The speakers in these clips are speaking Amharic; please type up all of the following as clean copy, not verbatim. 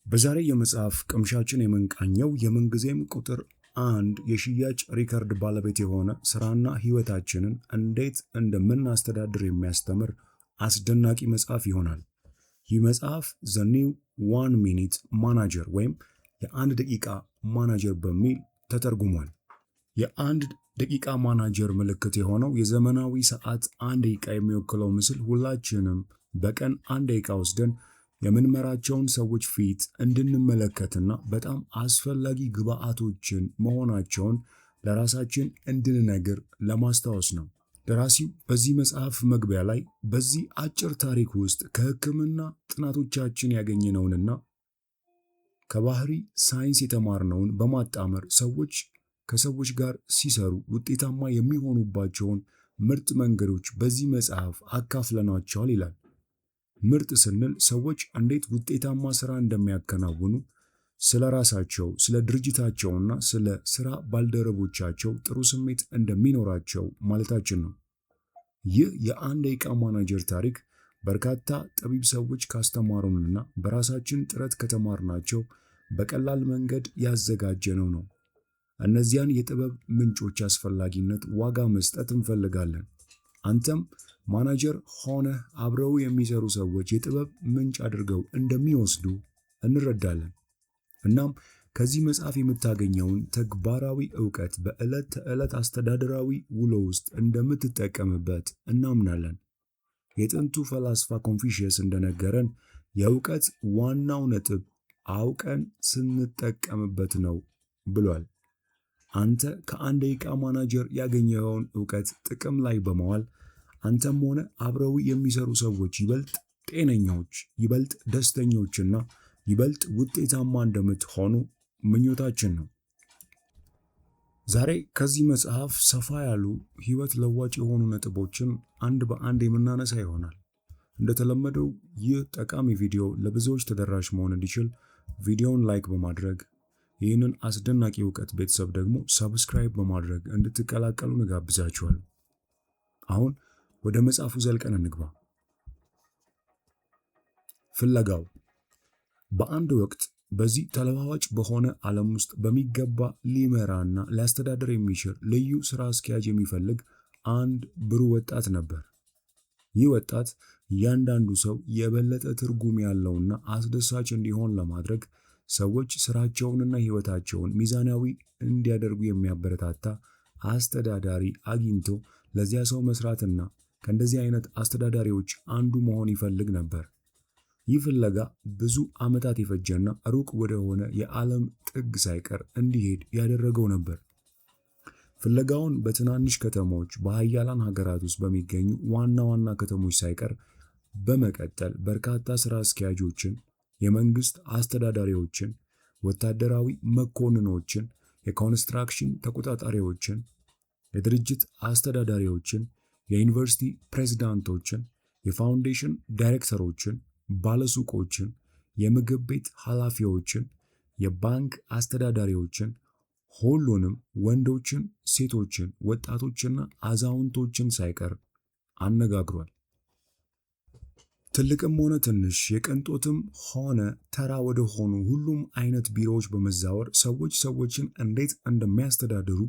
በዛሬ የመጽሐፍ ቅምሻችን የምንቃኘው የምንጊዜም ቁጥር 1 የሽያጭ ሪከርድ ባለቤት የሆነ ስራና ህይወታችንን እንዴት እንደምናስተዳድር የሚያስተምር አስደናቂ መጽሐፍ ይሆናል። ይህ መጽሐፍ The New 1 Minute Manager ወይም የአንድ ደቂቃ ማናጀር በሚል ተተርጉሟል። የአንድ ደቂቃ ማናጀር ምልክት የሆነው የዘመናዊ ሰዓት 1 ደቂቃ የሚወክለው ምስል ሁላችንም በቀን 1 ደቂቃ ወስደን የምንመራቸውን ሰዎች ፊት እንድንመለከትና በጣም አስፈላጊ ግብአቶችን መሆናቸውን ለራሳችን እንድንነግር ለማስታወስ ነው። ደራሲው በዚህ መጽሐፍ መግቢያ ላይ በዚህ አጭር ታሪክ ውስጥ ከሕክምና ጥናቶቻችን ያገኘነውንና ከባህሪ ሳይንስ የተማርነውን በማጣመር ሰዎች ከሰዎች ጋር ሲሰሩ ውጤታማ የሚሆኑባቸውን ምርጥ መንገዶች በዚህ መጽሐፍ አካፍለናቸዋል ይላል። ምርጥ ስንል ሰዎች እንዴት ውጤታማ ስራ እንደሚያከናውኑ፣ ስለ ራሳቸው፣ ስለ ድርጅታቸውና ስለ ስራ ባልደረቦቻቸው ጥሩ ስሜት እንደሚኖራቸው ማለታችን ነው። ይህ የአንድ ደቂቃ ማናጀር ታሪክ በርካታ ጠቢብ ሰዎች ካስተማሩንና በራሳችን ጥረት ከተማርናቸው በቀላል መንገድ ያዘጋጀነው ነው። እነዚያን የጥበብ ምንጮች አስፈላጊነት ዋጋ መስጠት እንፈልጋለን። አንተም ማናጀር ሆነህ አብረው የሚሰሩ ሰዎች የጥበብ ምንጭ አድርገው እንደሚወስዱ እንረዳለን። እናም ከዚህ መጽሐፍ የምታገኘውን ተግባራዊ ዕውቀት በዕለት ተዕለት አስተዳደራዊ ውሎ ውስጥ እንደምትጠቀምበት እናምናለን። የጥንቱ ፈላስፋ ኮንፊሽየስ እንደነገረን የዕውቀት ዋናው ነጥብ አውቀን ስንጠቀምበት ነው ብሏል። አንተ ከአንድ ደቂቃ ማናጀር ያገኘኸውን ዕውቀት ጥቅም ላይ በመዋል አንተም ሆነ አብረው የሚሰሩ ሰዎች ይበልጥ ጤነኞች፣ ይበልጥ ደስተኞችና ይበልጥ ውጤታማ እንደምትሆኑ ምኞታችን ነው። ዛሬ ከዚህ መጽሐፍ ሰፋ ያሉ ህይወት ለዋጭ የሆኑ ነጥቦችን አንድ በአንድ የምናነሳ ይሆናል። እንደተለመደው ይህ ጠቃሚ ቪዲዮ ለብዙዎች ተደራሽ መሆን እንዲችል ቪዲዮውን ላይክ በማድረግ ይህንን አስደናቂ ዕውቀት ቤተሰብ ደግሞ ሰብስክራይብ በማድረግ እንድትቀላቀሉ እንጋብዛችኋለን። አሁን ወደ መጽሐፉ ዘልቀን እንግባ። ፍለጋው በአንድ ወቅት በዚህ ተለዋዋጭ በሆነ ዓለም ውስጥ በሚገባ ሊመራና ሊያስተዳድር የሚችል ልዩ ስራ አስኪያጅ የሚፈልግ አንድ ብሩህ ወጣት ነበር። ይህ ወጣት እያንዳንዱ ሰው የበለጠ ትርጉም ያለውና አስደሳች እንዲሆን ለማድረግ ሰዎች ስራቸውንና ህይወታቸውን ሚዛናዊ እንዲያደርጉ የሚያበረታታ አስተዳዳሪ አግኝቶ ለዚያ ሰው መስራትና ከእንደዚህ አይነት አስተዳዳሪዎች አንዱ መሆን ይፈልግ ነበር። ይህ ፍለጋ ብዙ ዓመታት የፈጀና ሩቅ ወደሆነ የዓለም ጥግ ሳይቀር እንዲሄድ ያደረገው ነበር። ፍለጋውን በትናንሽ ከተሞች፣ በሀያላን ሀገራት ውስጥ በሚገኙ ዋና ዋና ከተሞች ሳይቀር በመቀጠል በርካታ ስራ አስኪያጆችን፣ የመንግስት አስተዳዳሪዎችን፣ ወታደራዊ መኮንኖችን፣ የኮንስትራክሽን ተቆጣጣሪዎችን፣ የድርጅት አስተዳዳሪዎችን፣ የዩኒቨርሲቲ ፕሬዝዳንቶችን፣ የፋውንዴሽን ዳይሬክተሮችን፣ ባለሱቆችን፣ የምግብ ቤት ኃላፊዎችን፣ የባንክ አስተዳዳሪዎችን፣ ሁሉንም ወንዶችን፣ ሴቶችን፣ ወጣቶችና አዛውንቶችን ሳይቀር አነጋግሯል። ትልቅም ሆነ ትንሽ፣ የቅንጦትም ሆነ ተራ ወደ ሆኑ ሁሉም አይነት ቢሮዎች በመዛወር ሰዎችን እንዴት እንደሚያስተዳድሩ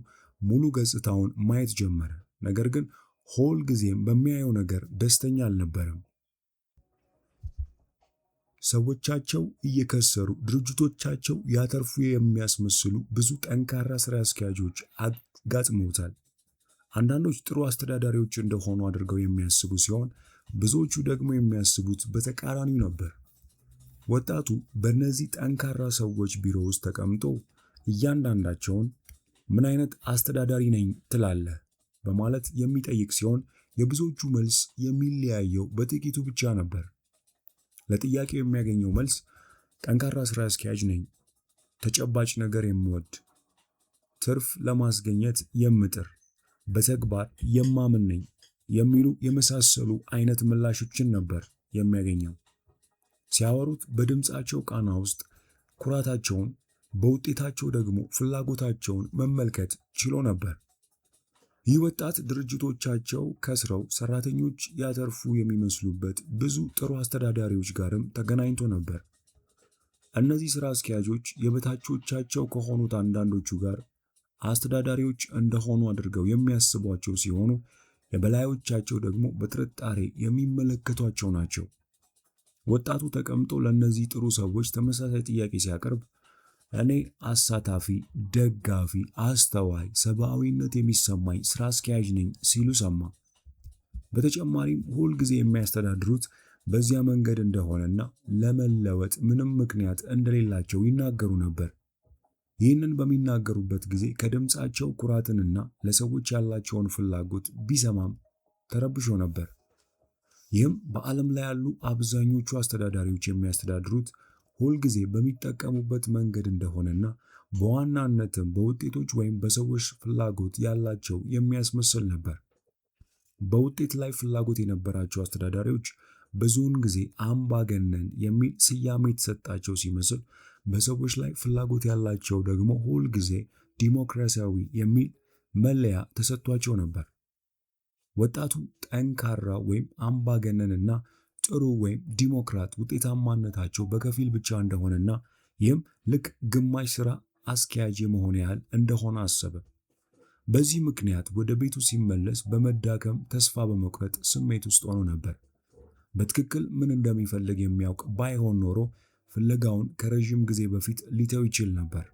ሙሉ ገጽታውን ማየት ጀመረ። ነገር ግን ሁል ጊዜም በሚያየው ነገር ደስተኛ አልነበረም። ሰዎቻቸው እየከሰሩ ድርጅቶቻቸው ያተርፉ የሚያስመስሉ ብዙ ጠንካራ ስራ አስኪያጆች አጋጥመውታል። አንዳንዶች ጥሩ አስተዳዳሪዎች እንደሆኑ አድርገው የሚያስቡ ሲሆን፣ ብዙዎቹ ደግሞ የሚያስቡት በተቃራኒው ነበር። ወጣቱ በእነዚህ ጠንካራ ሰዎች ቢሮ ውስጥ ተቀምጦ እያንዳንዳቸውን ምን አይነት አስተዳዳሪ ነኝ ትላለህ በማለት የሚጠይቅ ሲሆን፣ የብዙዎቹ መልስ የሚለያየው በጥቂቱ ብቻ ነበር። ለጥያቄው የሚያገኘው መልስ ጠንካራ ስራ አስኪያጅ ነኝ፣ ተጨባጭ ነገር የምወድ፣ ትርፍ ለማስገኘት የምጥር፣ በተግባር የማምን ነኝ የሚሉ የመሳሰሉ አይነት ምላሾችን ነበር የሚያገኘው። ሲያወሩት በድምፃቸው ቃና ውስጥ ኩራታቸውን፣ በውጤታቸው ደግሞ ፍላጎታቸውን መመልከት ችሎ ነበር። ይህ ወጣት ድርጅቶቻቸው ከስረው ሰራተኞች ያተርፉ የሚመስሉበት ብዙ ጥሩ አስተዳዳሪዎች ጋርም ተገናኝቶ ነበር። እነዚህ ስራ አስኪያጆች የበታቾቻቸው ከሆኑት አንዳንዶቹ ጋር አስተዳዳሪዎች እንደሆኑ አድርገው የሚያስቧቸው ሲሆኑ፣ የበላዮቻቸው ደግሞ በጥርጣሬ የሚመለከቷቸው ናቸው። ወጣቱ ተቀምጦ ለእነዚህ ጥሩ ሰዎች ተመሳሳይ ጥያቄ ሲያቀርብ እኔ አሳታፊ፣ ደጋፊ፣ አስተዋይ፣ ሰብአዊነት የሚሰማኝ ስራ አስኪያጅ ነኝ ሲሉ ሰማ። በተጨማሪም ሁል ጊዜ የሚያስተዳድሩት በዚያ መንገድ እንደሆነና ለመለወጥ ምንም ምክንያት እንደሌላቸው ይናገሩ ነበር። ይህንን በሚናገሩበት ጊዜ ከድምፃቸው ኩራትንና ለሰዎች ያላቸውን ፍላጎት ቢሰማም ተረብሾ ነበር። ይህም በዓለም ላይ ያሉ አብዛኞቹ አስተዳዳሪዎች የሚያስተዳድሩት ሁልጊዜ በሚጠቀሙበት መንገድ እንደሆነና በዋናነትም በውጤቶች ወይም በሰዎች ፍላጎት ያላቸው የሚያስመስል ነበር። በውጤት ላይ ፍላጎት የነበራቸው አስተዳዳሪዎች ብዙውን ጊዜ አምባገነን የሚል ስያሜ የተሰጣቸው ሲመስል፣ በሰዎች ላይ ፍላጎት ያላቸው ደግሞ ሁልጊዜ ዲሞክራሲያዊ የሚል መለያ ተሰጥቷቸው ነበር። ወጣቱ ጠንካራ ወይም አምባገነንና ጥሩ ወይም ዲሞክራት ውጤታማነታቸው በከፊል ብቻ እንደሆነና ይህም ልክ ግማሽ ስራ አስኪያጅ የመሆን ያህል እንደሆነ አሰበ። በዚህ ምክንያት ወደ ቤቱ ሲመለስ በመዳከም ተስፋ በመቁረጥ ስሜት ውስጥ ሆኖ ነበር። በትክክል ምን እንደሚፈልግ የሚያውቅ ባይሆን ኖሮ ፍለጋውን ከረዥም ጊዜ በፊት ሊተው ይችል ነበር።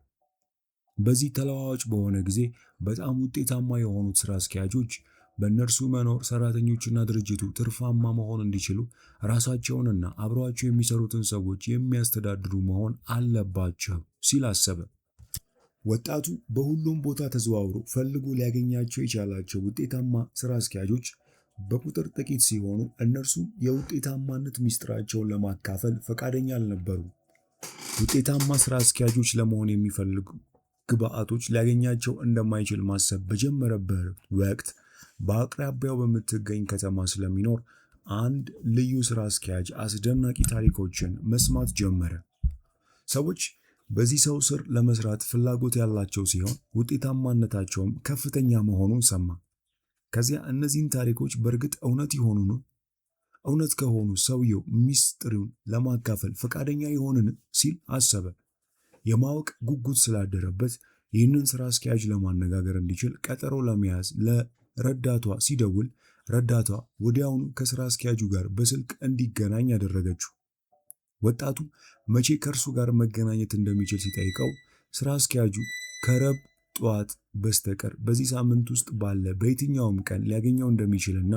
በዚህ ተለዋዋጭ በሆነ ጊዜ በጣም ውጤታማ የሆኑት ስራ አስኪያጆች በእነርሱ መኖር ሰራተኞችና ድርጅቱ ትርፋማ መሆን እንዲችሉ ራሳቸውንና አብረዋቸው የሚሰሩትን ሰዎች የሚያስተዳድሩ መሆን አለባቸው ሲል አሰበ። ወጣቱ በሁሉም ቦታ ተዘዋውሮ ፈልጎ ሊያገኛቸው የቻላቸው ውጤታማ ስራ አስኪያጆች በቁጥር ጥቂት ሲሆኑ፣ እነርሱም የውጤታማነት ምስጢራቸውን ለማካፈል ፈቃደኛ አልነበሩም። ውጤታማ ስራ አስኪያጆች ለመሆን የሚፈልጉ ግብአቶች ሊያገኛቸው እንደማይችል ማሰብ በጀመረበት ወቅት በአቅራቢያው በምትገኝ ከተማ ስለሚኖር አንድ ልዩ ስራ አስኪያጅ አስደናቂ ታሪኮችን መስማት ጀመረ። ሰዎች በዚህ ሰው ስር ለመስራት ፍላጎት ያላቸው ሲሆን ውጤታማነታቸውም ከፍተኛ መሆኑን ሰማ። ከዚያ እነዚህን ታሪኮች በእርግጥ እውነት ይሆኑን? እውነት ከሆኑ ሰውየው ሚስጥሩን ለማካፈል ፈቃደኛ ይሆንን ሲል አሰበ። የማወቅ ጉጉት ስላደረበት ይህንን ስራ አስኪያጅ ለማነጋገር እንዲችል ቀጠሮ ለመያዝ ለረዳቷ ሲደውል ረዳቷ ወዲያውኑ ከስራ አስኪያጁ ጋር በስልክ እንዲገናኝ ያደረገችው። ወጣቱ መቼ ከእርሱ ጋር መገናኘት እንደሚችል ሲጠይቀው ስራ አስኪያጁ ከረብ ጠዋት በስተቀር በዚህ ሳምንት ውስጥ ባለ በየትኛውም ቀን ሊያገኘው እንደሚችልና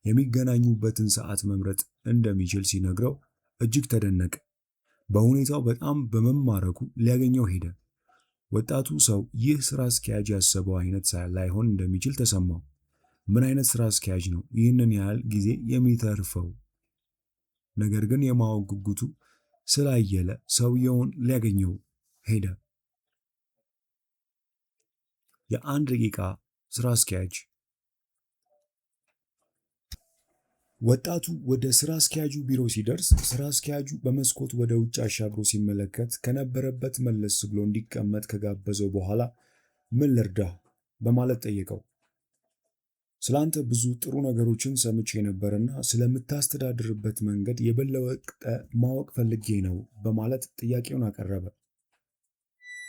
የሚገናኙበትን ሰዓት መምረጥ እንደሚችል ሲነግረው እጅግ ተደነቀ። በሁኔታው በጣም በመማረኩ ሊያገኘው ሄደ። ወጣቱ ሰው ይህ ስራ አስኪያጅ ያሰበው አይነት ላይሆን እንደሚችል ተሰማው። ምን አይነት ስራ አስኪያጅ ነው ይህንን ያህል ጊዜ የሚተርፈው? ነገር ግን የማወቅ ጉጉቱ ስላየለ ሰውየውን ሊያገኘው ሄደ። የአንድ ደቂቃ ስራ አስኪያጅ። ወጣቱ ወደ ስራ አስኪያጁ ቢሮ ሲደርስ ስራ አስኪያጁ በመስኮት ወደ ውጭ አሻግሮ ሲመለከት ከነበረበት መለስ ብሎ እንዲቀመጥ ከጋበዘው በኋላ ምን ልርዳህ በማለት ጠየቀው። ስላንተ ብዙ ጥሩ ነገሮችን ሰምቼ ነበርና ስለምታስተዳድርበት መንገድ የበለጠ ማወቅ ፈልጌ ነው በማለት ጥያቄውን አቀረበ።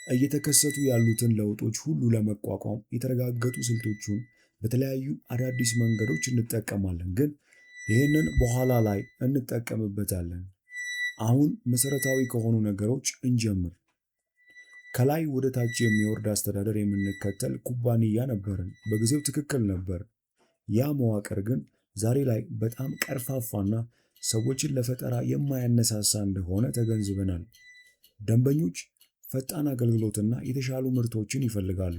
እየተከሰቱ ያሉትን ለውጦች ሁሉ ለመቋቋም የተረጋገጡ ስልቶችን በተለያዩ አዳዲስ መንገዶች እንጠቀማለን፣ ግን ይህንን በኋላ ላይ እንጠቀምበታለን። አሁን መሰረታዊ ከሆኑ ነገሮች እንጀምር። ከላይ ወደ ታች የሚወርድ አስተዳደር የምንከተል ኩባንያ ነበርን። በጊዜው ትክክል ነበር። ያ መዋቅር ግን ዛሬ ላይ በጣም ቀርፋፋና ሰዎችን ለፈጠራ የማያነሳሳ እንደሆነ ተገንዝበናል። ደንበኞች ፈጣን አገልግሎትና የተሻሉ ምርቶችን ይፈልጋሉ።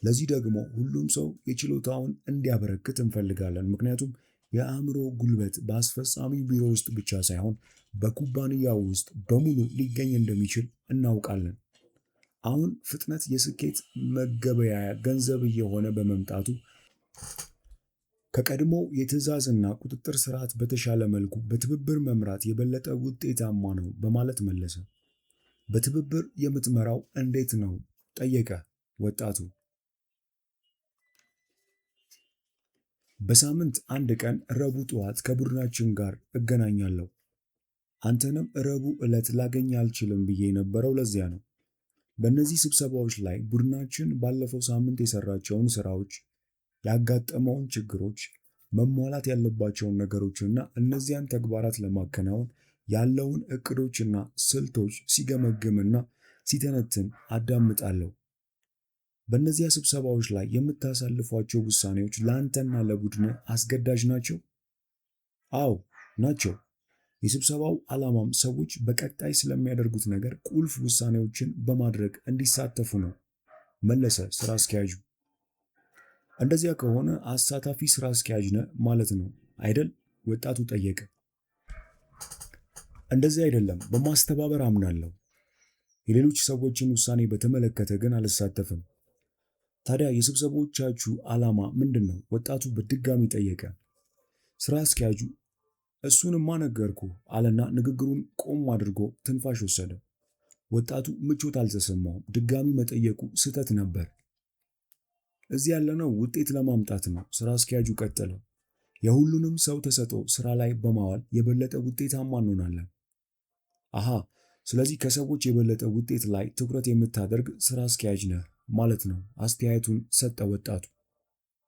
ለዚህ ደግሞ ሁሉም ሰው የችሎታውን እንዲያበረክት እንፈልጋለን። ምክንያቱም የአእምሮ ጉልበት በአስፈጻሚ ቢሮ ውስጥ ብቻ ሳይሆን በኩባንያው ውስጥ በሙሉ ሊገኝ እንደሚችል እናውቃለን። አሁን ፍጥነት የስኬት መገበያያ ገንዘብ እየሆነ በመምጣቱ ከቀድሞው የትዕዛዝና ቁጥጥር ስርዓት በተሻለ መልኩ በትብብር መምራት የበለጠ ውጤታማ ነው በማለት መለሰ። በትብብር የምትመራው እንዴት ነው? ጠየቀ ወጣቱ። በሳምንት አንድ ቀን ረቡዕ ጠዋት ከቡድናችን ጋር እገናኛለሁ። አንተንም ረቡዕ ዕለት ላገኝ አልችልም ብዬ የነበረው ለዚያ ነው። በእነዚህ ስብሰባዎች ላይ ቡድናችን ባለፈው ሳምንት የሰራቸውን ስራዎች፣ ያጋጠመውን ችግሮች፣ መሟላት ያለባቸውን ነገሮችና እነዚያን ተግባራት ለማከናወን ያለውን እቅዶችና ስልቶች ሲገመግምና ሲተነትን አዳምጣለሁ። በእነዚያ ስብሰባዎች ላይ የምታሳልፏቸው ውሳኔዎች ለአንተና ለቡድን አስገዳጅ ናቸው? አዎ ናቸው። የስብሰባው ዓላማም ሰዎች በቀጣይ ስለሚያደርጉት ነገር ቁልፍ ውሳኔዎችን በማድረግ እንዲሳተፉ ነው፣ መለሰ ስራ አስኪያጁ። እንደዚያ ከሆነ አሳታፊ ስራ አስኪያጅ ነህ ማለት ነው አይደል? ወጣቱ ጠየቀ። እንደዚህ አይደለም፣ በማስተባበር አምናለሁ። የሌሎች ሰዎችን ውሳኔ በተመለከተ ግን አልሳተፍም። ታዲያ የስብሰባዎቻችሁ ዓላማ ምንድን ነው? ወጣቱ በድጋሚ ጠየቀ። ስራ አስኪያጁ እሱንማ ነገርኩህ አለና ንግግሩን ቆም አድርጎ ትንፋሽ ወሰደ። ወጣቱ ምቾት አልተሰማውም። ድጋሚ መጠየቁ ስህተት ነበር። እዚህ ያለነው ውጤት ለማምጣት ነው፣ ስራ አስኪያጁ ቀጠለ። የሁሉንም ሰው ተሰጥኦ ስራ ላይ በማዋል የበለጠ ውጤታማ እንሆናለን። አሃ፣ ስለዚህ ከሰዎች የበለጠ ውጤት ላይ ትኩረት የምታደርግ ስራ አስኪያጅ ነህ ማለት ነው፣ አስተያየቱን ሰጠ ወጣቱ።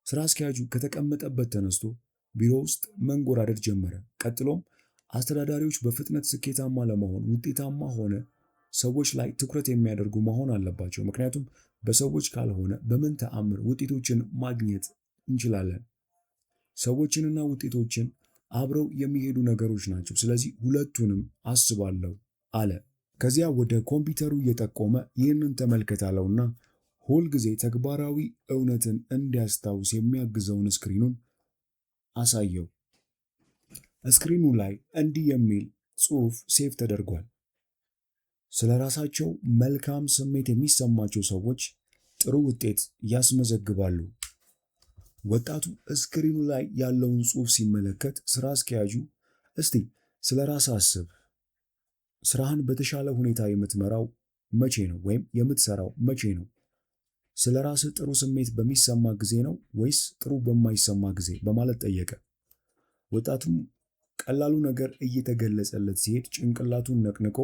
ስራ አስኪያጁ ከተቀመጠበት ተነስቶ ቢሮ ውስጥ መንጎራደድ ጀመረ። ቀጥሎም አስተዳዳሪዎች በፍጥነት ስኬታማ ለመሆን ውጤታማ ሆነ ሰዎች ላይ ትኩረት የሚያደርጉ መሆን አለባቸው። ምክንያቱም በሰዎች ካልሆነ በምን ተአምር ውጤቶችን ማግኘት እንችላለን? ሰዎችንና ውጤቶችን አብረው የሚሄዱ ነገሮች ናቸው። ስለዚህ ሁለቱንም አስባለሁ አለ። ከዚያ ወደ ኮምፒውተሩ እየጠቆመ ይህንን ተመልከት አለውና ሁልጊዜ ተግባራዊ እውነትን እንዲያስታውስ የሚያግዘውን ስክሪኑን አሳየው። ስክሪኑ ላይ እንዲህ የሚል ጽሑፍ ሴቭ ተደርጓል። ስለ ራሳቸው መልካም ስሜት የሚሰማቸው ሰዎች ጥሩ ውጤት ያስመዘግባሉ። ወጣቱ ስክሪኑ ላይ ያለውን ጽሑፍ ሲመለከት ስራ አስኪያጁ እስቲ ስለ ራስህ አስብ፣ ስራህን በተሻለ ሁኔታ የምትመራው መቼ ነው? ወይም የምትሰራው መቼ ነው? ስለ ራስህ ጥሩ ስሜት በሚሰማ ጊዜ ነው ወይስ ጥሩ በማይሰማ ጊዜ? በማለት ጠየቀ። ወጣቱም ቀላሉ ነገር እየተገለጸለት ሲሄድ ጭንቅላቱን ነቅንቆ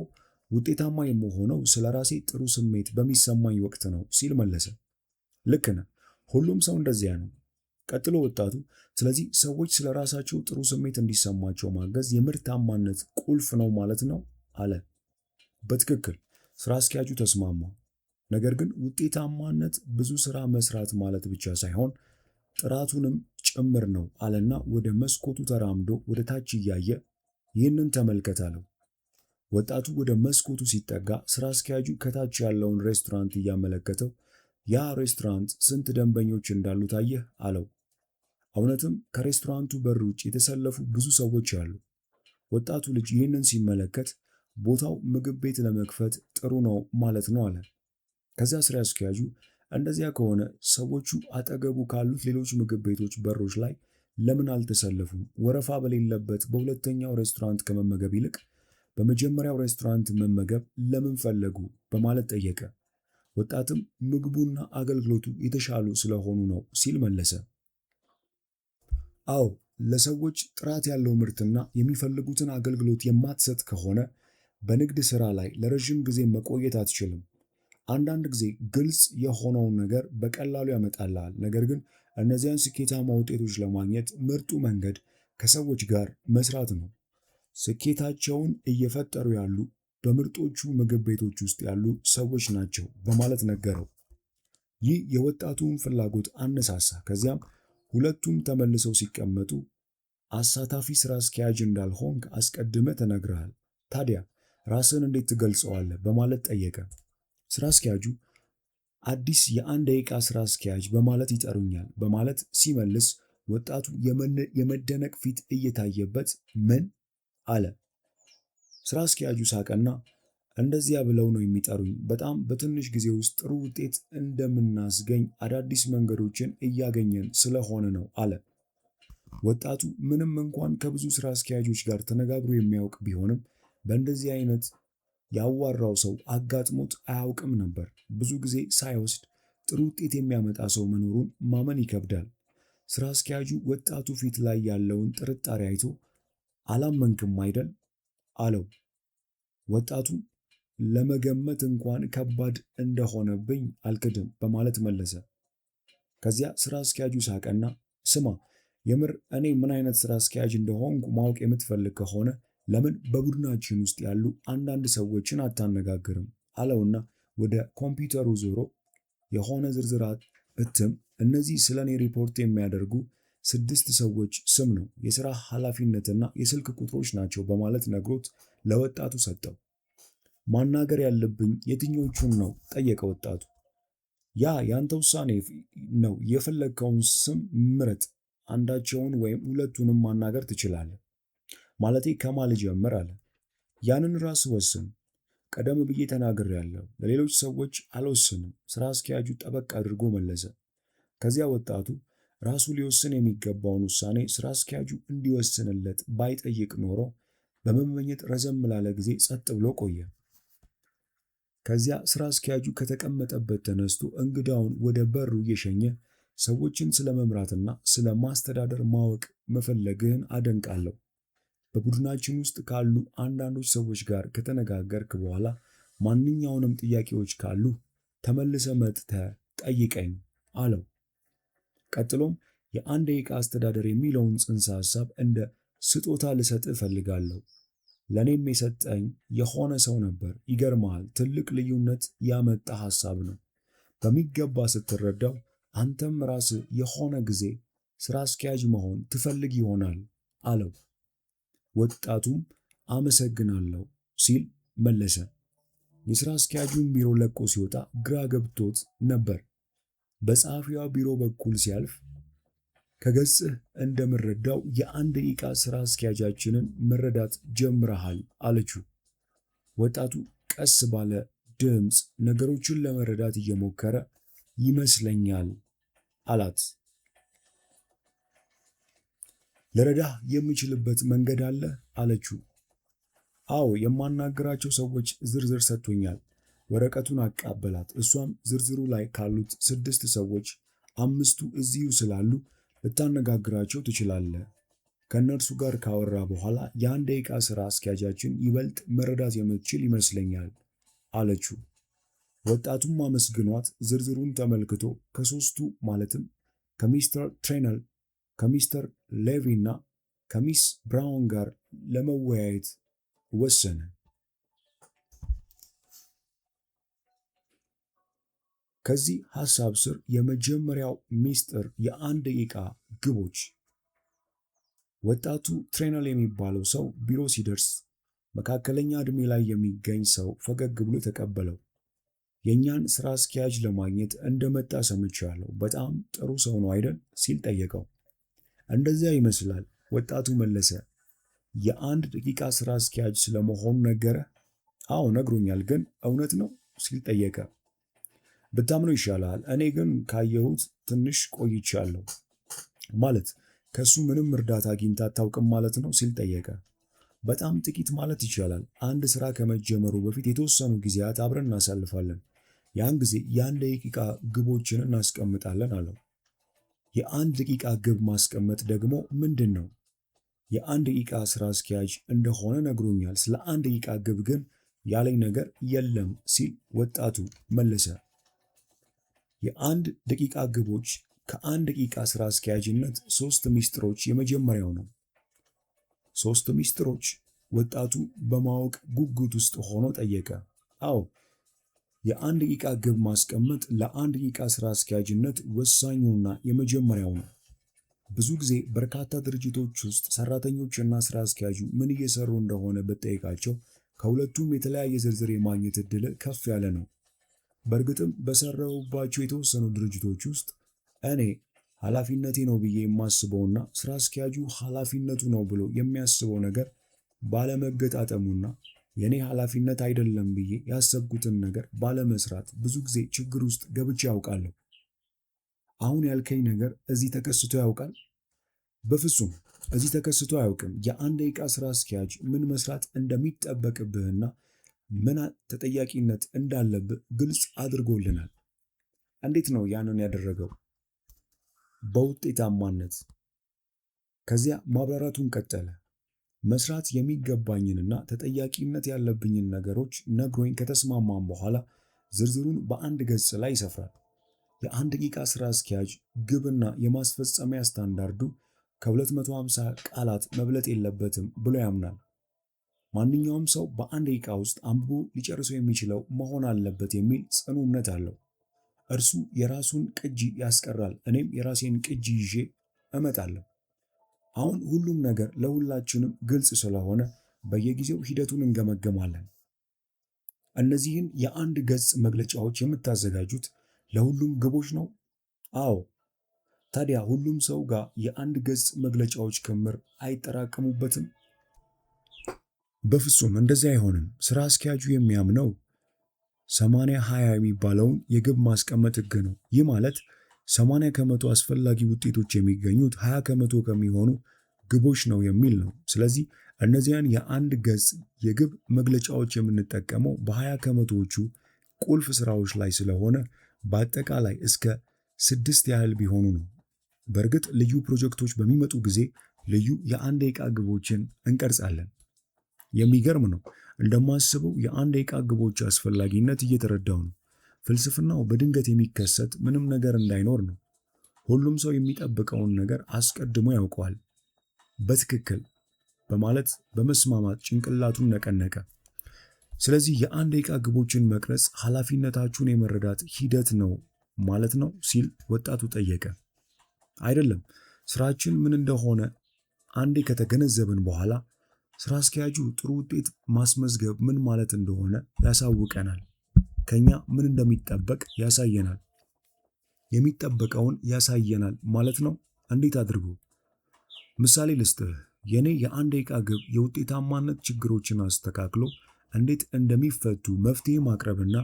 ውጤታማ የምሆነው ስለ ራሴ ጥሩ ስሜት በሚሰማኝ ወቅት ነው ሲል መለሰ። ልክ ነህ፣ ሁሉም ሰው እንደዚያ ነው። ቀጥሎ ወጣቱ ስለዚህ ሰዎች ስለ ራሳቸው ጥሩ ስሜት እንዲሰማቸው ማገዝ የምርታማነት ቁልፍ ነው ማለት ነው አለ። በትክክል ስራ አስኪያጁ ተስማማ። ነገር ግን ውጤታማነት ብዙ ስራ መስራት ማለት ብቻ ሳይሆን ጥራቱንም ጭምር ነው አለና ወደ መስኮቱ ተራምዶ ወደ ታች እያየ ይህንን ተመልከት አለው። ወጣቱ ወደ መስኮቱ ሲጠጋ ስራ አስኪያጁ ከታች ያለውን ሬስቶራንት እያመለከተው ያ ሬስቶራንት ስንት ደንበኞች እንዳሉት አየህ አለው። እውነትም ከሬስቶራንቱ በር ውጭ የተሰለፉ ብዙ ሰዎች አሉ። ወጣቱ ልጅ ይህንን ሲመለከት ቦታው ምግብ ቤት ለመክፈት ጥሩ ነው ማለት ነው አለ። ከዚያ ስራ አስኪያጁ እንደዚያ ከሆነ ሰዎቹ አጠገቡ ካሉት ሌሎች ምግብ ቤቶች በሮች ላይ ለምን አልተሰለፉም? ወረፋ በሌለበት በሁለተኛው ሬስቶራንት ከመመገብ ይልቅ በመጀመሪያው ሬስቶራንት መመገብ ለምን ፈለጉ? በማለት ጠየቀ። ወጣትም ምግቡና አገልግሎቱ የተሻሉ ስለሆኑ ነው ሲል መለሰ። አዎ፣ ለሰዎች ጥራት ያለው ምርትና የሚፈልጉትን አገልግሎት የማትሰጥ ከሆነ በንግድ ሥራ ላይ ለረዥም ጊዜ መቆየት አትችልም። አንዳንድ ጊዜ ግልጽ የሆነውን ነገር በቀላሉ ያመጣልሃል። ነገር ግን እነዚያን ስኬታማ ውጤቶች ለማግኘት ምርጡ መንገድ ከሰዎች ጋር መስራት ነው። ስኬታቸውን እየፈጠሩ ያሉ በምርጦቹ ምግብ ቤቶች ውስጥ ያሉ ሰዎች ናቸው በማለት ነገረው። ይህ የወጣቱን ፍላጎት አነሳሳ። ከዚያም ሁለቱም ተመልሰው ሲቀመጡ አሳታፊ ስራ አስኪያጅ እንዳልሆንክ አስቀድመህ ተነግረሃል። ታዲያ ራስን እንዴት ትገልጸዋለህ? በማለት ጠየቀ። ስራ አስኪያጁ አዲስ የአንድ ደቂቃ ስራ አስኪያጅ በማለት ይጠሩኛል በማለት ሲመልስ ወጣቱ የመደነቅ ፊት እየታየበት ምን አለ። ስራ አስኪያጁ ሳቀና እንደዚያ ብለው ነው የሚጠሩኝ። በጣም በትንሽ ጊዜ ውስጥ ጥሩ ውጤት እንደምናስገኝ አዳዲስ መንገዶችን እያገኘን ስለሆነ ነው አለ። ወጣቱ ምንም እንኳን ከብዙ ስራ አስኪያጆች ጋር ተነጋግሮ የሚያውቅ ቢሆንም በእንደዚህ አይነት ያዋራው ሰው አጋጥሞት አያውቅም ነበር። ብዙ ጊዜ ሳይወስድ ጥሩ ውጤት የሚያመጣ ሰው መኖሩን ማመን ይከብዳል። ስራ አስኪያጁ ወጣቱ ፊት ላይ ያለውን ጥርጣሬ አይቶ አላመንክም አይደል? አለው። ወጣቱ ለመገመት እንኳን ከባድ እንደሆነብኝ አልክድም በማለት መለሰ። ከዚያ ስራ አስኪያጁ ሳቀና ስማ፣ የምር እኔ ምን አይነት ስራ አስኪያጅ እንደሆንኩ ማወቅ የምትፈልግ ከሆነ ለምን በቡድናችን ውስጥ ያሉ አንዳንድ ሰዎችን አታነጋግርም አለውና ወደ ኮምፒውተሩ ዞሮ የሆነ ዝርዝር እትም እነዚህ ስለ እኔ ሪፖርት የሚያደርጉ 6 ሰዎች ስም ነው፣ የሥራ ኃላፊነትና የስልክ ቁጥሮች ናቸው በማለት ነግሮት ለወጣቱ ሰጠው። ማናገር ያለብኝ የትኞቹን ነው ጠየቀ ወጣቱ። ያ ያንተ ውሳኔ ነው፣ የፈለግከውን ስም ምረጥ፣ አንዳቸውን ወይም ሁለቱንም ማናገር ትችላለህ። ማለቴ ከማን ልጀምር አለ። ያንን ራስ ወስን፣ ቀደም ብዬ ተናግሬያለሁ፣ ለሌሎች ሰዎች አልወስንም፣ ስራ አስኪያጁ ጠበቅ አድርጎ መለሰ። ከዚያ ወጣቱ ራሱ ሊወስን የሚገባውን ውሳኔ ስራ አስኪያጁ እንዲወስንለት ባይጠይቅ ኖሮ በመመኘት ረዘም ላለ ጊዜ ጸጥ ብሎ ቆየ። ከዚያ ስራ አስኪያጁ ከተቀመጠበት ተነስቶ እንግዳውን ወደ በሩ እየሸኘ ሰዎችን ስለ መምራትና ስለ ማስተዳደር ማወቅ መፈለግህን አደንቃለሁ። በቡድናችን ውስጥ ካሉ አንዳንዶች ሰዎች ጋር ከተነጋገርክ በኋላ ማንኛውንም ጥያቄዎች ካሉ ተመልሰ መጥተህ ጠይቀኝ አለው። ቀጥሎም የአንድ ደቂቃ አስተዳደር የሚለውን ጽንሰ ሐሳብ እንደ ስጦታ ልሰጥህ እፈልጋለሁ። ለእኔም የሰጠኝ የሆነ ሰው ነበር። ይገርምሃል፣ ትልቅ ልዩነት ያመጣ ሐሳብ ነው። በሚገባ ስትረዳው አንተም ራስህ የሆነ ጊዜ ስራ አስኪያጅ መሆን ትፈልግ ይሆናል አለው። ወጣቱም አመሰግናለሁ ሲል መለሰ። የስራ አስኪያጁን ቢሮ ለቆ ሲወጣ ግራ ገብቶት ነበር። በጸሐፊዋ ቢሮ በኩል ሲያልፍ ከገጽህ እንደምረዳው የአንድ ደቂቃ ስራ አስኪያጃችንን መረዳት ጀምረሃል አለችው። ወጣቱ ቀስ ባለ ድምፅ ነገሮችን ለመረዳት እየሞከረ ይመስለኛል አላት። ልረዳህ የምችልበት መንገድ አለ አለችው። አዎ፣ የማናገራቸው ሰዎች ዝርዝር ሰጥቶኛል። ወረቀቱን አቃበላት። እሷም ዝርዝሩ ላይ ካሉት 6 ሰዎች 5ቱ እዚሁ ስላሉ ልታነጋግራቸው ትችላለህ። ከእነርሱ ጋር ካወራ በኋላ የአንድ ደቂቃ ስራ አስኪያጃችን ይበልጥ መረዳት የምትችል ይመስለኛል አለችው። ወጣቱም አመስግኗት ዝርዝሩን ተመልክቶ ከ3ቱ ማለትም ከሚስተር ትሬነር፣ ከሚስተር ሌቪ እና ከሚስ ብራውን ጋር ለመወያየት ወሰነ። ከዚህ ሐሳብ ስር የመጀመሪያው ሚስጥር የአንድ ደቂቃ ግቦች። ወጣቱ ትሬነር የሚባለው ሰው ቢሮ ሲደርስ መካከለኛ ዕድሜ ላይ የሚገኝ ሰው ፈገግ ብሎ ተቀበለው። የእኛን ስራ አስኪያጅ ለማግኘት እንደመጣ ሰምቻለሁ። በጣም ጥሩ ሰው ነው አይደል? ሲል ጠየቀው። እንደዚያ ይመስላል፣ ወጣቱ መለሰ። የአንድ ደቂቃ ስራ አስኪያጅ ስለመሆኑ ነገረ? አዎ ነግሮኛል፣ ግን እውነት ነው? ሲል ጠየቀ። ብታምነው ይሻላል። እኔ ግን ካየሁት ትንሽ ቆይቻለሁ። ማለት ከሱ ምንም እርዳታ አግኝታ አታውቅም ማለት ነው? ሲል ጠየቀ። በጣም ጥቂት ማለት ይቻላል። አንድ ስራ ከመጀመሩ በፊት የተወሰኑ ጊዜያት አብረን እናሳልፋለን። ያን ጊዜ የአንድ ደቂቃ ግቦችን እናስቀምጣለን አለው። የአንድ ደቂቃ ግብ ማስቀመጥ ደግሞ ምንድን ነው? የአንድ ደቂቃ ስራ አስኪያጅ እንደሆነ ነግሮኛል። ስለ አንድ ደቂቃ ግብ ግን ያለኝ ነገር የለም ሲል ወጣቱ መለሰ። የአንድ ደቂቃ ግቦች ከአንድ ደቂቃ ስራ አስኪያጅነት 3 ሚስጥሮች የመጀመሪያው ነው። 3 ሚስጥሮች? ወጣቱ በማወቅ ጉጉት ውስጥ ሆኖ ጠየቀ። አዎ፣ የአንድ ደቂቃ ግብ ማስቀመጥ ለአንድ ደቂቃ ስራ አስኪያጅነት ወሳኙና የመጀመሪያው ነው። ብዙ ጊዜ በርካታ ድርጅቶች ውስጥ ሰራተኞችና ስራ አስኪያጁ ምን እየሰሩ እንደሆነ በጠየቃቸው ከሁለቱም የተለያየ ዝርዝር የማግኘት ዕድል ከፍ ያለ ነው። በእርግጥም በሰራሁባቸው የተወሰኑ ድርጅቶች ውስጥ እኔ ኃላፊነቴ ነው ብዬ የማስበውና ስራ አስኪያጁ ኃላፊነቱ ነው ብሎ የሚያስበው ነገር ባለመገጣጠሙና የኔ ኃላፊነት አይደለም ብዬ ያሰብኩትን ነገር ባለመስራት ብዙ ጊዜ ችግር ውስጥ ገብቼ ያውቃለሁ። አሁን ያልከኝ ነገር እዚህ ተከስቶ ያውቃል? በፍጹም እዚህ ተከስቶ አያውቅም። የአንድ ደቂቃ ስራ አስኪያጅ ምን መስራት እንደሚጠበቅብህና ምን ተጠያቂነት እንዳለብህ ግልጽ አድርጎልናል። እንዴት ነው ያንን ያደረገው? በውጤታማነት። ከዚያ ማብራራቱን ቀጠለ። መስራት የሚገባኝንና ተጠያቂነት ያለብኝን ነገሮች ነግሮኝ ከተስማማም በኋላ ዝርዝሩን በአንድ ገጽ ላይ ይሰፍራል። የአንድ ደቂቃ ስራ አስኪያጅ ግብና የማስፈጸሚያ ስታንዳርዱ ከ250 ቃላት መብለጥ የለበትም ብሎ ያምናል። ማንኛውም ሰው በአንድ ደቂቃ ውስጥ አንብቦ ሊጨርሰው የሚችለው መሆን አለበት የሚል ጽኑ እምነት አለው። እርሱ የራሱን ቅጂ ያስቀራል፣ እኔም የራሴን ቅጂ ይዤ እመጣለሁ። አሁን ሁሉም ነገር ለሁላችንም ግልጽ ስለሆነ በየጊዜው ሂደቱን እንገመገማለን። እነዚህን የአንድ ገጽ መግለጫዎች የምታዘጋጁት ለሁሉም ግቦች ነው? አዎ። ታዲያ ሁሉም ሰው ጋር የአንድ ገጽ መግለጫዎች ክምር አይጠራቀሙበትም? በፍጹም እንደዚህ አይሆንም። ስራ አስኪያጁ የሚያምነው 80-20 የሚባለውን የግብ ማስቀመጥ ህግ ነው። ይህ ማለት 80 ከመቶ አስፈላጊ ውጤቶች የሚገኙት 20 ከመቶ ከሚሆኑ ግቦች ነው የሚል ነው። ስለዚህ እነዚያን የአንድ ገጽ የግብ መግለጫዎች የምንጠቀመው በ20 ከመቶዎቹ ቁልፍ ስራዎች ላይ ስለሆነ በአጠቃላይ እስከ 6 ያህል ቢሆኑ ነው። በእርግጥ ልዩ ፕሮጀክቶች በሚመጡ ጊዜ ልዩ የአንድ ደቂቃ ግቦችን እንቀርጻለን። የሚገርም ነው። እንደማስበው የአንድ ደቂቃ ግቦች አስፈላጊነት እየተረዳው ነው። ፍልስፍናው በድንገት የሚከሰት ምንም ነገር እንዳይኖር ነው። ሁሉም ሰው የሚጠብቀውን ነገር አስቀድሞ ያውቀዋል። በትክክል በማለት በመስማማት ጭንቅላቱን ነቀነቀ። ስለዚህ የአንድ ደቂቃ ግቦችን መቅረጽ ኃላፊነታችሁን የመረዳት ሂደት ነው ማለት ነው ሲል ወጣቱ ጠየቀ። አይደለም፣ ስራችን ምን እንደሆነ አንዴ ከተገነዘብን በኋላ ስራ አስኪያጁ ጥሩ ውጤት ማስመዝገብ ምን ማለት እንደሆነ ያሳውቀናል። ከኛ ምን እንደሚጠበቅ ያሳየናል። የሚጠበቀውን ያሳየናል ማለት ነው። እንዴት አድርጎ? ምሳሌ ልስጥህ። የኔ የአንድ ደቂቃ ግብ የውጤታማነት ችግሮችን አስተካክሎ እንዴት እንደሚፈቱ መፍትሄ ማቅረብና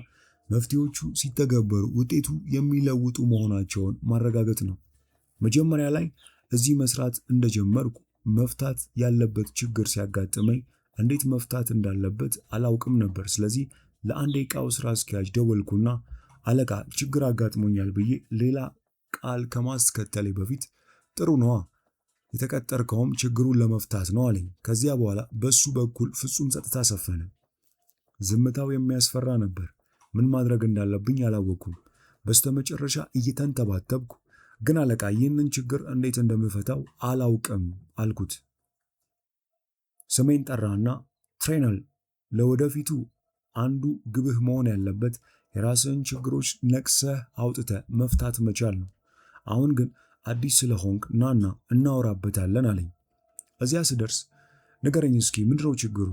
መፍትሄዎቹ ሲተገበሩ ውጤቱ የሚለውጡ መሆናቸውን ማረጋገጥ ነው። መጀመሪያ ላይ እዚህ መስራት እንደጀመርኩ መፍታት ያለበት ችግር ሲያጋጥመኝ እንዴት መፍታት እንዳለበት አላውቅም ነበር። ስለዚህ ለአንድ ደቂቃው ስራ አስኪያጅ ደወልኩና አለቃ ችግር አጋጥሞኛል ብዬ ሌላ ቃል ከማስከተሌ በፊት ጥሩ ነዋ፣ የተቀጠርከውም ችግሩን ለመፍታት ነው አለኝ። ከዚያ በኋላ በሱ በኩል ፍጹም ጸጥታ ሰፈነ። ዝምታው የሚያስፈራ ነበር። ምን ማድረግ እንዳለብኝ አላወኩም። በስተመጨረሻ እየተንተባተብኩ ግን አለቃ ይህንን ችግር እንዴት እንደምፈታው አላውቅም አልኩት። ስሜን ጠራና ትሬነር፣ ለወደፊቱ አንዱ ግብህ መሆን ያለበት የራስህን ችግሮች ነቅሰህ አውጥተህ መፍታት መቻል ነው። አሁን ግን አዲስ ስለሆንክ ናና እናወራበታለን አለኝ። እዚያ ስደርስ ንገረኝ እስኪ ምንድነው ችግሩ?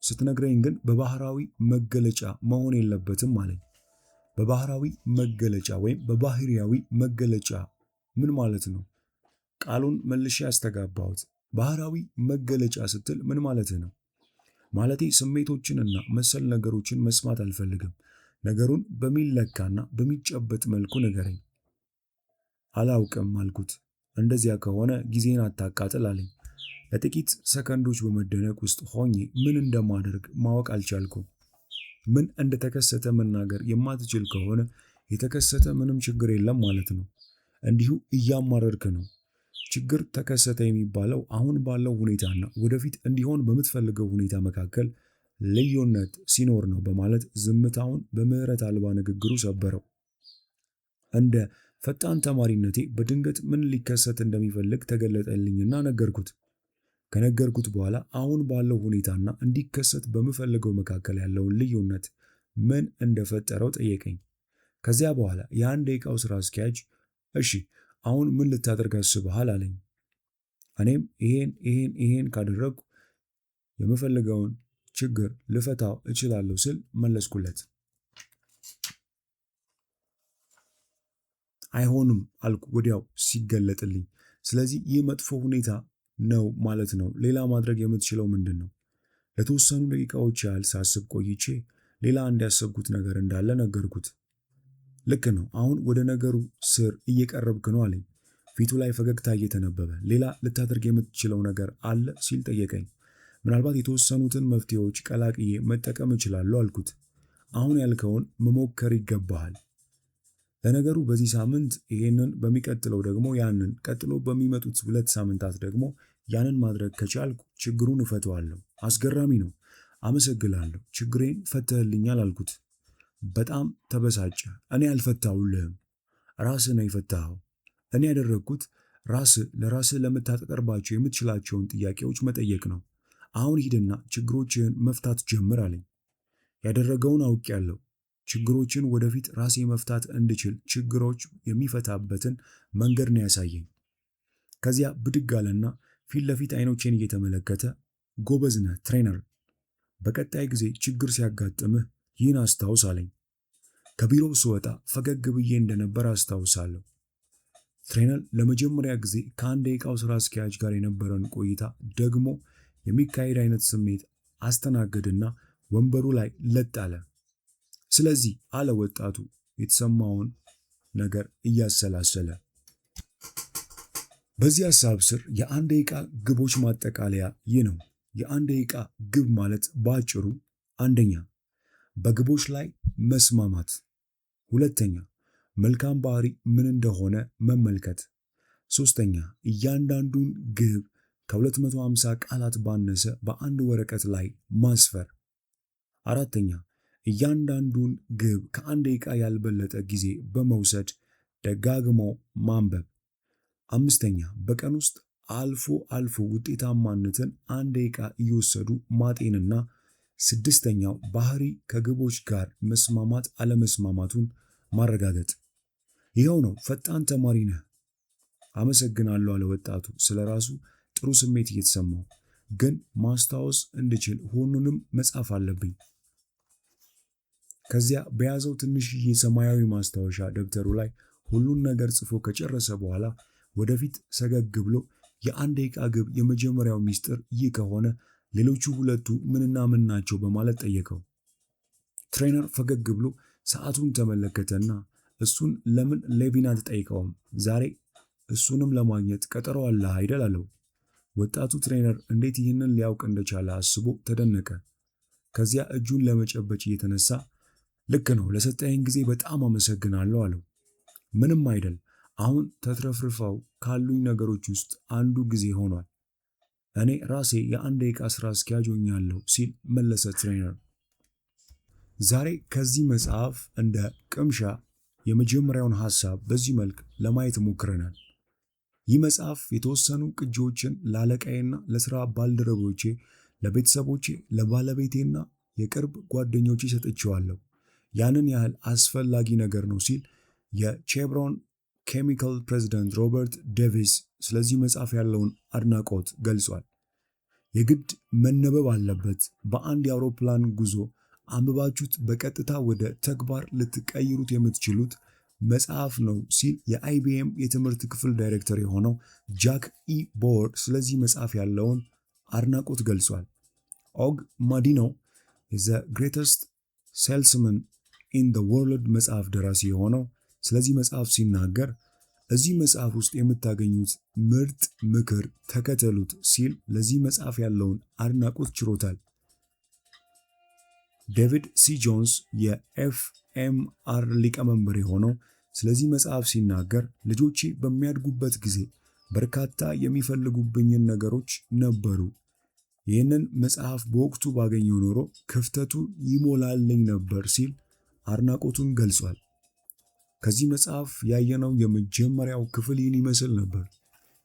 ስትነግረኝ ግን በባህራዊ መገለጫ መሆን የለበትም አለኝ። በባህራዊ መገለጫ ወይም በባህሪያዊ መገለጫ ምን ማለት ነው? ቃሉን መልሼ ያስተጋባሁት። ባህራዊ መገለጫ ስትል ምን ማለትህ ነው? ማለቴ ስሜቶችንና መሰል ነገሮችን መስማት አልፈልግም። ነገሩን በሚለካና በሚጨበጥ መልኩ ንገረኝ። አላውቅም አልኩት። እንደዚያ ከሆነ ጊዜን አታቃጥል አለኝ። ለጥቂት ሰከንዶች በመደነቅ ውስጥ ሆኜ ምን እንደማደርግ ማወቅ አልቻልኩም። ምን እንደተከሰተ መናገር የማትችል ከሆነ የተከሰተ ምንም ችግር የለም ማለት ነው። እንዲሁ እያማረርክ ነው። ችግር ተከሰተ የሚባለው አሁን ባለው ሁኔታና ወደፊት እንዲሆን በምትፈልገው ሁኔታ መካከል ልዩነት ሲኖር ነው በማለት ዝምታውን በምህረት አልባ ንግግሩ ሰበረው። እንደ ፈጣን ተማሪነቴ በድንገት ምን ሊከሰት እንደሚፈልግ ተገለጠልኝና ነገርኩት። ከነገርኩት በኋላ አሁን ባለው ሁኔታና እንዲከሰት በምፈልገው መካከል ያለውን ልዩነት ምን እንደፈጠረው ጠየቀኝ። ከዚያ በኋላ የአንድ ደቂቃው ስራ አስኪያጅ እሺ አሁን ምን ልታደርግ አስበሃል አለኝ። እኔም ይሄን ካደረግኩ የምፈልገውን ችግር ልፈታው እችላለሁ ስል መለስኩለት። አይሆንም አልኩ ወዲያው ሲገለጥልኝ። ስለዚህ ይህ መጥፎ ሁኔታ ነው ማለት ነው። ሌላ ማድረግ የምትችለው ምንድን ነው? ለተወሰኑ ደቂቃዎች ያህል ሳስብ ቆይቼ ሌላ እንዲያሰብኩት ነገር እንዳለ ነገርኩት። ልክ ነው፣ አሁን ወደ ነገሩ ስር እየቀረብክ ነው አለኝ። ፊቱ ላይ ፈገግታ እየተነበበ ሌላ ልታደርግ የምትችለው ነገር አለ ሲል ጠየቀኝ። ምናልባት የተወሰኑትን መፍትሄዎች ቀላቅዬ መጠቀም እችላለሁ አልኩት። አሁን ያልከውን መሞከር ይገባሃል። ለነገሩ በዚህ ሳምንት ይሄንን፣ በሚቀጥለው ደግሞ ያንን፣ ቀጥሎ በሚመጡት 2 ሳምንታት ደግሞ ያንን ማድረግ ከቻልኩ ችግሩን እፈተዋለሁ። አስገራሚ ነው። አመሰግናለሁ፣ ችግሬን ፈተህልኛል አልኩት። በጣም ተበሳጨ። እኔ አልፈታሁልህም፣ ራስህ ነው የፈታኸው። እኔ ያደረግኩት ለራስህ ለምታቀርባቸው የምትችላቸውን ጥያቄዎች መጠየቅ ነው። አሁን ሂድና ችግሮችህን መፍታት ጀምር አለኝ። ያደረገውን አውቄያለሁ። ችግሮችን ወደፊት ራሴ መፍታት እንድችል ችግሮች የሚፈታበትን መንገድ ነው ያሳየኝ። ከዚያ ብድግ አለና ፊት ለፊት አይኖቼን እየተመለከተ ጎበዝ ነህ ትሬነር፣ በቀጣይ ጊዜ ችግር ሲያጋጥምህ ይህን አስታውስ አለኝ። ከቢሮው ስወጣ ፈገግ ብዬ እንደነበር አስታውሳለሁ። ትሬነር ለመጀመሪያ ጊዜ ከአንድ ደቂቃው ስራ አስኪያጅ ጋር የነበረን ቆይታ ደግሞ የሚካሄድ አይነት ስሜት አስተናገድና ወንበሩ ላይ ለጥ አለ። ስለዚህ አለ ወጣቱ የተሰማውን ነገር እያሰላሰለ። በዚህ ሐሳብ ስር የአንድ ደቂቃ ግቦች ማጠቃለያ ይህ ነው። የአንድ ደቂቃ ግብ ማለት በአጭሩ አንደኛ በግቦች ላይ መስማማት፣ ሁለተኛ መልካም ባህሪ ምን እንደሆነ መመልከት፣ ሶስተኛ እያንዳንዱን ግብ ከ250 ቃላት ባነሰ በአንድ ወረቀት ላይ ማስፈር፣ አራተኛ እያንዳንዱን ግብ ከአንድ ደቂቃ ያልበለጠ ጊዜ በመውሰድ ደጋግሞ ማንበብ፣ አምስተኛ በቀን ውስጥ አልፎ አልፎ ውጤታማነትን አንድ ደቂቃ እየወሰዱ ማጤንና ስድስተኛው ባህሪ ከግቦች ጋር መስማማት አለመስማማቱን ማረጋገጥ። ይኸው ነው። ፈጣን ተማሪ ነህ። አመሰግናለሁ አለ ወጣቱ ስለ ራሱ ጥሩ ስሜት እየተሰማው። ግን ማስታወስ እንድችል ሁሉንም መጻፍ አለብኝ። ከዚያ በያዘው ትንሽዬ ሰማያዊ ማስታወሻ ደብተሩ ላይ ሁሉን ነገር ጽፎ ከጨረሰ በኋላ ወደፊት ሰገግ ብሎ የአንድ ደቂቃ ግብ የመጀመሪያው ሚስጥር ይህ ከሆነ ሌሎቹ ሁለቱ ምንና ምን ናቸው በማለት ጠየቀው። ትሬነር ፈገግ ብሎ ሰዓቱን ተመለከተና እሱን ለምን ሌቪን አትጠይቀውም? ዛሬ እሱንም ለማግኘት ቀጠሮ አለ አይደል አለው። ወጣቱ ትሬነር እንዴት ይህንን ሊያውቅ እንደቻለ አስቦ ተደነቀ። ከዚያ እጁን ለመጨበጭ እየተነሳ ልክ ነው፣ ለሰጠኸኝ ጊዜ በጣም አመሰግናለሁ አለው። ምንም አይደል፣ አሁን ተትረፍርፈው ካሉኝ ነገሮች ውስጥ አንዱ ጊዜ ሆኗል። እኔ ራሴ የአንድ ደቂቃ ስራ አስኪያጅ ሆኛለሁ ሲል መለሰ ትሬነር። ዛሬ ከዚህ መጽሐፍ እንደ ቅምሻ የመጀመሪያውን ሐሳብ በዚህ መልክ ለማየት ሞክረናል። ይህ መጽሐፍ የተወሰኑ ቅጂዎችን ለአለቃዬና ለሥራ ባልደረቦቼ፣ ለቤተሰቦቼ፣ ለባለቤቴና የቅርብ ጓደኞቼ ሰጥቼዋለሁ። ያንን ያህል አስፈላጊ ነገር ነው ሲል የቼቭሮን ኬሚካል ፕሬዚዳንት ሮበርት ዴቪስ ስለዚህ መጽሐፍ ያለውን አድናቆት ገልጿል። የግድ መነበብ አለበት። በአንድ የአውሮፕላን ጉዞ አንብባችሁት በቀጥታ ወደ ተግባር ልትቀይሩት የምትችሉት መጽሐፍ ነው ሲል የአይቢኤም የትምህርት ክፍል ዳይሬክተር የሆነው ጃክ ኢ ቦር ስለዚህ መጽሐፍ ያለውን አድናቆት ገልጿል። ኦግ ማዲኖ ዘ ግሬተስት ሴልስመን ኢን ዘ ወርልድ መጽሐፍ ደራሲ የሆነው ስለዚህ መጽሐፍ ሲናገር እዚህ መጽሐፍ ውስጥ የምታገኙት ምርጥ ምክር ተከተሉት ሲል ለዚህ መጽሐፍ ያለውን አድናቆት ችሮታል። ዴቪድ ሲ ጆንስ የኤፍኤምአር ሊቀመንበር የሆነው ስለዚህ መጽሐፍ ሲናገር ልጆቼ በሚያድጉበት ጊዜ በርካታ የሚፈልጉብኝን ነገሮች ነበሩ። ይህንን መጽሐፍ በወቅቱ ባገኘው ኖሮ ክፍተቱ ይሞላልኝ ነበር ሲል አድናቆቱን ገልጿል። ከዚህ መጽሐፍ ያየነው የመጀመሪያው ክፍል ይህን ይመስል ነበር።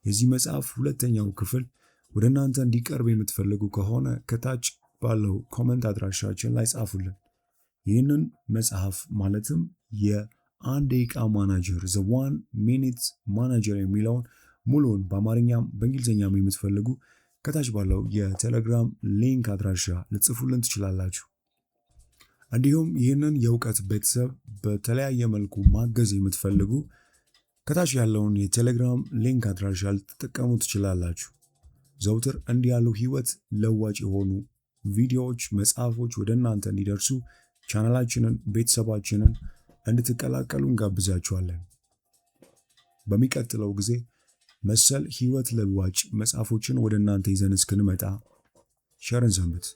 የዚህ መጽሐፍ ሁለተኛው ክፍል ወደ እናንተ እንዲቀርብ የምትፈልጉ ከሆነ ከታች ባለው ኮመንት አድራሻችን ላይ ጻፉልን። ይህንን መጽሐፍ ማለትም የአንድ ደቂቃ ማናጀር ዘ ዋን ሚኒት ማናጀር የሚለውን ሙሉውን በአማርኛም በእንግሊዝኛም የምትፈልጉ ከታች ባለው የቴሌግራም ሊንክ አድራሻ ልጽፉልን ትችላላችሁ። እንዲሁም ይህንን የእውቀት ቤተሰብ በተለያየ መልኩ ማገዝ የምትፈልጉ ከታች ያለውን የቴሌግራም ሊንክ አድራሻ ልትጠቀሙ ትችላላችሁ። ዘውትር እንዲህ ያሉ ህይወት ለዋጭ የሆኑ ቪዲዮዎች፣ መጽሐፎች ወደ እናንተ እንዲደርሱ ቻናላችንን፣ ቤተሰባችንን እንድትቀላቀሉ እንጋብዛችኋለን። በሚቀጥለው ጊዜ መሰል ህይወት ለዋጭ መጽሐፎችን ወደ እናንተ ይዘን እስክንመጣ ቸርን ሰንብት።